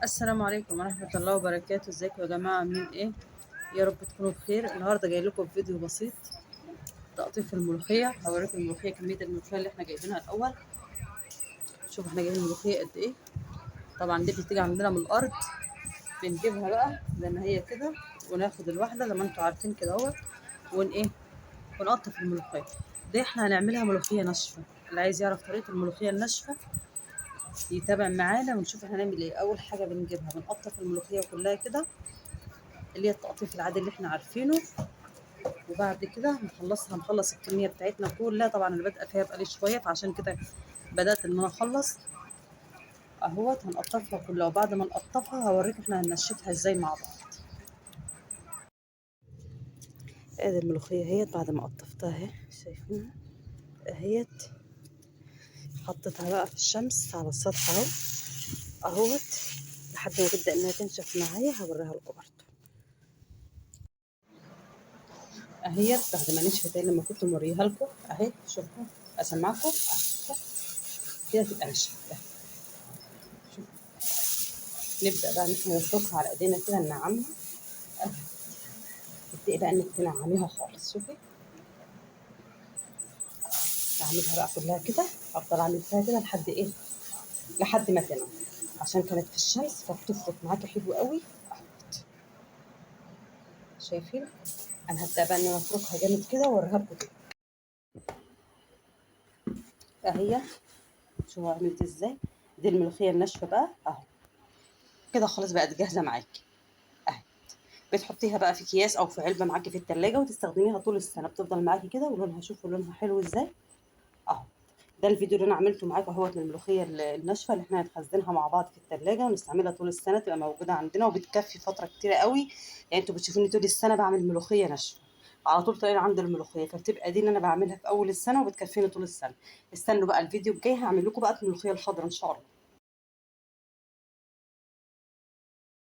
السلام عليكم ورحمة الله وبركاته. ازيكم يا جماعة؟ عاملين ايه؟ يا رب تكونوا بخير. النهاردة جاي لكم فيديو بسيط تقطيف الملوخية. هوريكم الملوخية، كمية الملوخية اللي احنا جايبينها الأول. شوفوا احنا جايبين الملوخية قد ايه. طبعا دي بتيجي عندنا من الأرض، بنجيبها بقى زي ما هي كده، وناخد الواحدة زي ما انتوا عارفين كده اهوت، ون ايه، ونقطف الملوخية. دي احنا هنعملها ملوخية ناشفة. اللي عايز يعرف طريقة الملوخية الناشفة يتابع معانا ونشوف احنا هنعمل ايه. أول حاجة بنجيبها بنقطف الملوخية كلها كده، اللي هي التقطيف العادي اللي احنا عارفينه. وبعد كده هنخلص الكميه بتاعتنا كلها. طبعا انا بادئه فيها بقالي شويه، فعشان كده بدات ان انا اخلص اهوت. هنقطفها كلها، وبعد ما نقطفها هوريكم احنا هننشفها ازاي مع بعض. ادي الملوخيه اهيت بعد ما قطفتها اهي، شايفينها اهيت. حطيتها بقى في الشمس على السطح اهو، اهوت، لحد ما تبدا انها تنشف معايا. هوريها لكم برضه اهيت بعد ما نشفت، لما كنت موريها لكم اهي. شوفوا، اسمعكم كده تبقى نشفت. نبدأ بقى ان احنا نفركها على ايدينا كده، ننعمها. تبدأي بقى انك تنعميها خالص. شوفي، اعملها بقى كلها كده. افضل اعمل فيها كده لحد ايه، لحد ما تنعم، عشان كانت في الشمس فبتفرك معاكي حلو قوي. شايفين؟ انا هبدأ بقى ان انا افركها جامد كده واوريها لكم كده اهي. شوفوا عملت ازاي. دي الملوخية الناشفة بقى اهو، كده خلاص بقت جاهزة معاكي اهي. بتحطيها بقى في اكياس او في علبة معاكي في التلاجة وتستخدميها طول السنة. بتفضل معاكي كده، ولونها شوفوا لونها حلو ازاي اهو. ده الفيديو اللي انا عملته معاكم اهوت للملوخيه الناشفه اللي احنا هنخزنها مع بعض في الثلاجه ونستعملها طول السنه، تبقى موجوده عندنا وبتكفي فتره كتيره قوي. يعني انتوا بتشوفوني طول السنه بعمل ملوخيه ناشفه على طول، طالعين عند الملوخيه، فبتبقى دي اللي انا بعملها في اول السنه وبتكفيني طول السنه. استنوا بقى الفيديو الجاي، هعمل لكم بقى الملوخيه الخضراء ان شاء الله.